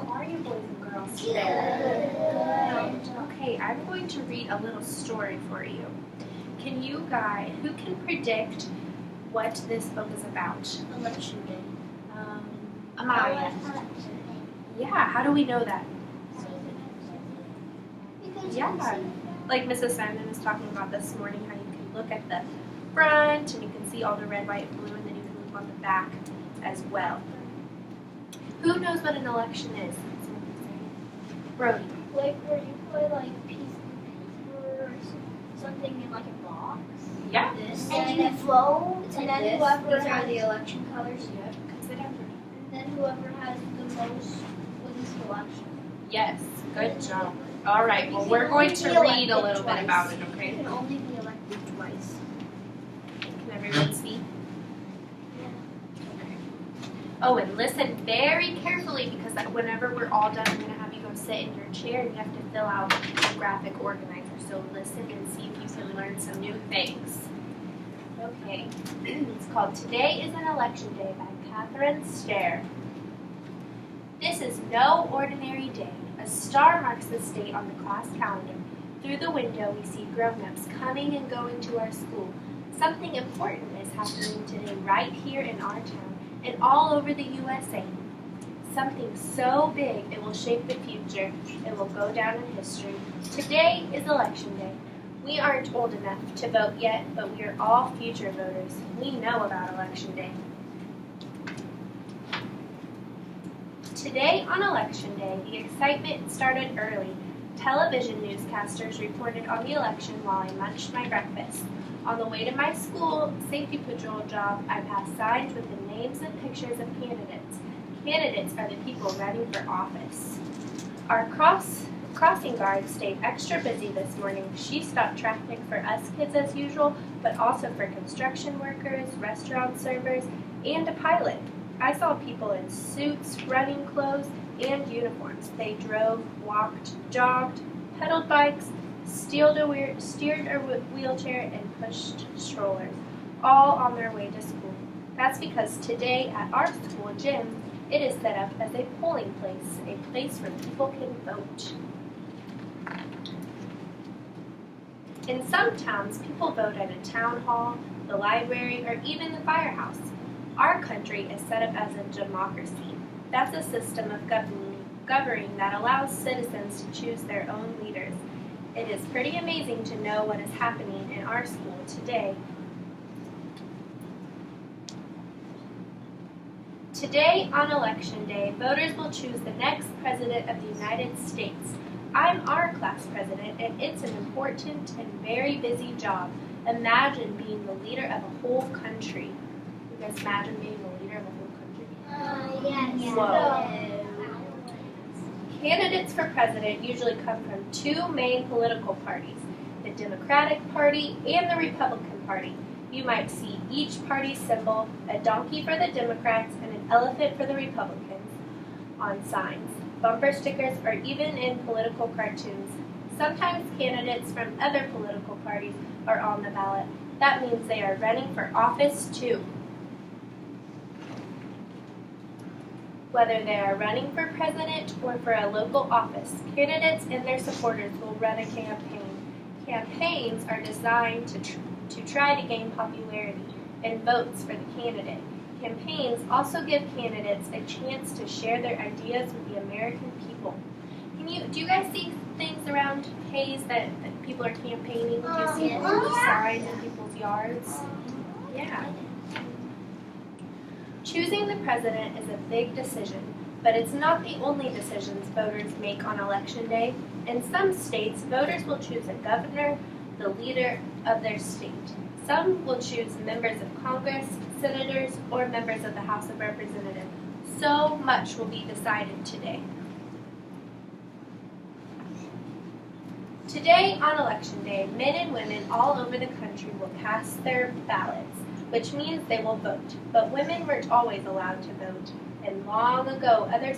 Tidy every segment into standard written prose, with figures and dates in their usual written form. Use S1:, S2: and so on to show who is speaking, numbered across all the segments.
S1: How are you boys and girls today?
S2: Good.
S1: Okay, I'm going to read a little story for you. Who can predict what this book is about?
S2: Election day.
S1: Amaya. Yeah, how do we know that?
S2: Because
S1: Yeah, like Mrs. Simon was talking about this morning, how you can look at the front and you can see all the red, white, and blue, and then you can look on the back as well. Who knows what an election is? Brody.
S2: like where you put like piece of paper or something in like a box.
S1: Yeah.
S2: This.
S3: And you vote,
S2: It's
S3: and
S2: like
S3: then
S2: this.
S3: whoever
S2: These are
S3: has
S2: the election colors.
S1: Yep. Sit down, Brody.
S2: And then whoever has the most wins the election.
S1: Yes. Good job. All right. Well, we're going to read a little bit about it.
S2: You
S1: Okay.
S2: can only be elected twice.
S1: Can everyone see? Oh, and listen very carefully because whenever we're all done, I'm going to have you go sit in your chair and you have to fill out the graphic organizer. So listen and see if you can learn some new things. Okay, it's called Today is an Election Day by Catherine Stair. This is no ordinary day. A star marks this date on the class calendar. Through the window, we see grown-ups coming and going to our school. Something important is happening today right here in our town and all over the USA. Something so big it will shape the future. It will go down in history. Today is Election Day. We aren't old enough to vote yet, but we are all future voters. We know about Election Day. Today on Election Day, the excitement started early. Television newscasters reported on the election while I munched my breakfast. On the way to my school safety patrol job, I passed signs with the names and pictures of candidates. Candidates are the people running for office. Our crossing guard stayed extra busy this morning. She stopped traffic for us kids as usual, but also for construction workers, restaurant servers, and a pilot. I saw people in suits, running clothes, and uniforms. They drove, walked, jogged, pedaled bikes, steered a wheelchair, and pushed strollers, all on their way to school. That's because today at our school gym, it is set up as a polling place, a place where people can vote. In some towns, people vote at a town hall, the library, or even the firehouse. Our country is set up as a democracy. That's a system of governing that allows citizens to choose their own leaders. It is pretty amazing to know what is happening in our school today. Today, on Election Day, voters will choose the next President of the United States. I'm our class president, and it's an important and very busy job. Imagine being the leader of a whole country. You guys imagine being the leader of a whole country?
S3: Yes.
S1: Whoa. Candidates for president usually come from two main political parties, the Democratic Party and the Republican Party. You might see each party's symbol, a donkey for the Democrats and an elephant for the Republicans, on signs, bumper stickers, or even in political cartoons. Sometimes candidates from other political parties are on the ballot. That means they are running for office too. Whether they are running for president or for a local office, candidates and their supporters will run a campaign. Campaigns are designed to try to gain popularity and votes for the candidate. Campaigns also give candidates a chance to share their ideas with the American people. Do you guys see things around Hayes that people are campaigning? Do you see signs in people's yards? Yeah. Choosing the president is a big decision, but it's not the only decisions voters make on Election Day. In some states, voters will choose a governor, the leader of their state. Some will choose members of Congress, senators, or members of the House of Representatives. So much will be decided today. Today, on Election Day, men and women all over the country will cast their ballots, which means they will vote. But women weren't always allowed to vote, and long ago other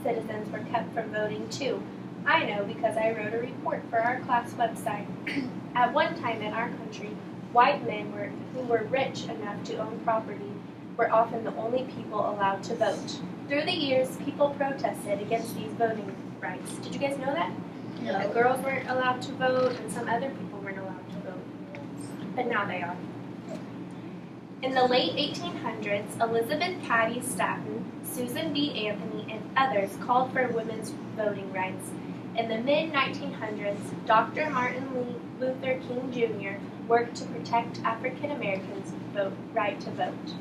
S1: citizens were kept from voting too. I know because I wrote a report for our class website. At one time in our country, white men who were rich enough to own property were often the only people allowed to vote. Through the years, people protested against these voting rights. Did you guys know that?
S2: No.
S1: The girls weren't allowed to vote, and some other people weren't allowed to vote. But now they are. In the late 1800s, Elizabeth Cady Stanton, Susan B. Anthony, and others called for women's voting rights. In the mid-1900s, Dr. Martin Luther King Jr. worked to protect African Americans' right to vote.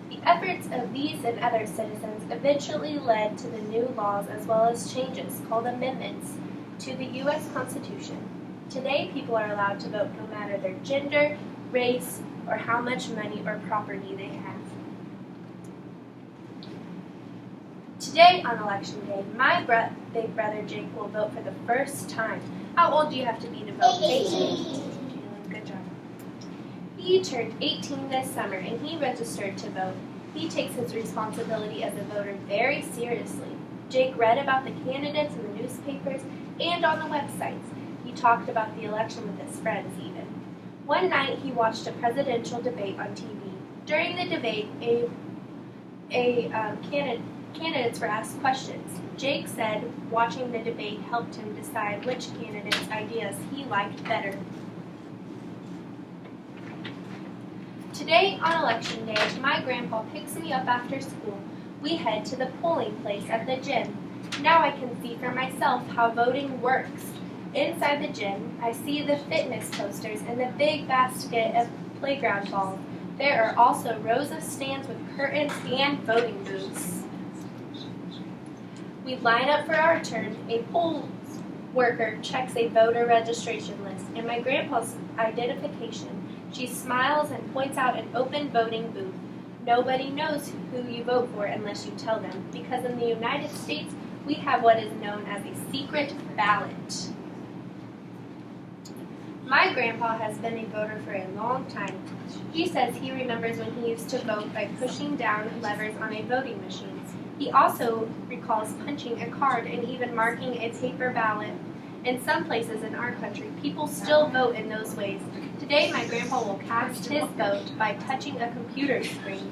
S1: The efforts of these and other citizens eventually led to the new laws as well as changes called amendments to the U.S. Constitution. Today, people are allowed to vote no matter their gender, race, or how much money or property they have. Today, on Election Day, my big brother Jake will vote for the first time. How old do you have to be to vote? 18. Good job. He turned 18 this summer and he registered to vote. He takes his responsibility as a voter very seriously. Jake read about the candidates in the newspapers and on the websites. He talked about the election with his friends even. One night he watched a presidential debate on TV. During the debate, candidates were asked questions. Jake said watching the debate helped him decide which candidate's ideas he liked better. Today, on Election Day, my grandpa picks me up after school. We head to the polling place at the gym. Now I can see for myself how voting works. Inside the gym, I see the fitness posters and the big basket of playground balls. There are also rows of stands with curtains and voting booths. We line up for our turn. A poll worker checks a voter registration list and my grandpa's identification. She smiles and points out an open voting booth. Nobody knows who you vote for unless you tell them, because in the United States, we have what is known as a secret ballot. My grandpa has been a voter for a long time. He says he remembers when he used to vote by pushing down levers on a voting machine. He also recalls punching a card and even marking a paper ballot. In some places in our country, people still vote in those ways. Today, my grandpa will cast his vote by touching a computer screen.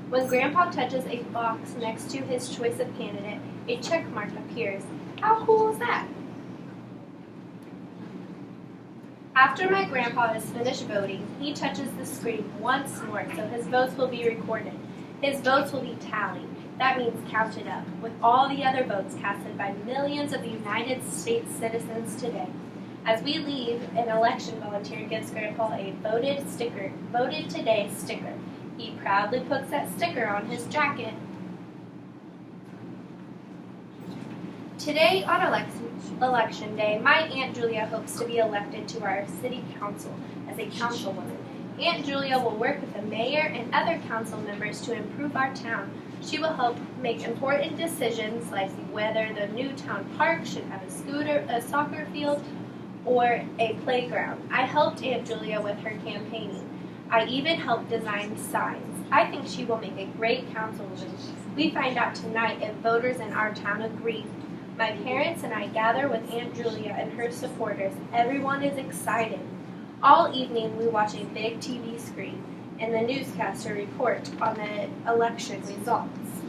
S1: When grandpa touches a box next to his choice of candidate, a check mark appears. How cool is that? After my grandpa has finished voting, he touches the screen once more so his votes will be recorded. His votes will be tallied. That means counted up, with all the other votes casted by millions of United States citizens today. As we leave, an election volunteer gives Grandpa a voted today sticker. He proudly puts that sticker on his jacket. Today, on election day, my Aunt Julia hopes to be elected to our city council as a councilwoman. Aunt Julia will work with the mayor and other council members to improve our town. She will help make important decisions like whether the new town park should have a soccer field, or a playground. I helped Aunt Julia with her campaigning. I even helped design signs. I think she will make a great councilwoman. We find out tonight if voters in our town agree. My parents and I gather with Aunt Julia and her supporters. Everyone is excited. All evening we watch a big TV screen and the newscaster report on the election results.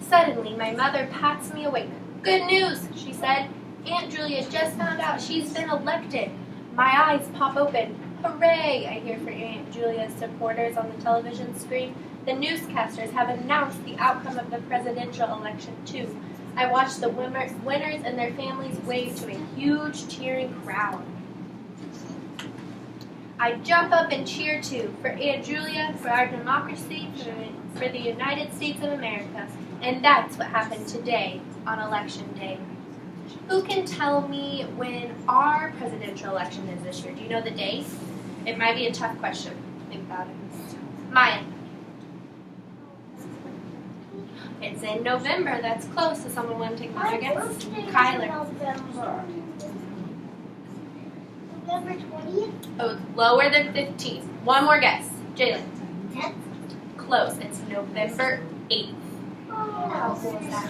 S1: Suddenly, my mother pats me awake. "Good news," she said. "Aunt Julia just found out she's been elected." My eyes pop open. "Hooray!" I hear from Aunt Julia's supporters on the television screen. The newscasters have announced the outcome of the presidential election, too. I watch the winners and their families wave to a huge cheering crowd. I jump up and cheer, too, for Aunt Julia, for our democracy, for the United States of America. And that's what happened today on Election Day. Who can tell me when our presidential election is this year? Do you know the date? It might be a tough question. Think about it. Maya. It's in November. That's close. Does someone want to take another guess? Kyler.
S2: November 20th?
S1: Oh, it's lower than 15th. One more guess. Jalen.
S2: 10th?
S1: Close. It's November 8th. How cool is that?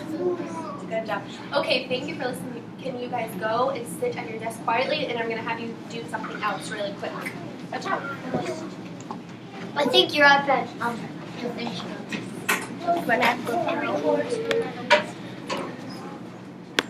S1: Good job. Okay, thank you for listening. Can you guys go and sit at your desk quietly, and I'm going to have you do something else really quickly. Good job.
S2: I think your iPad. You'll finish it.
S1: When I go through.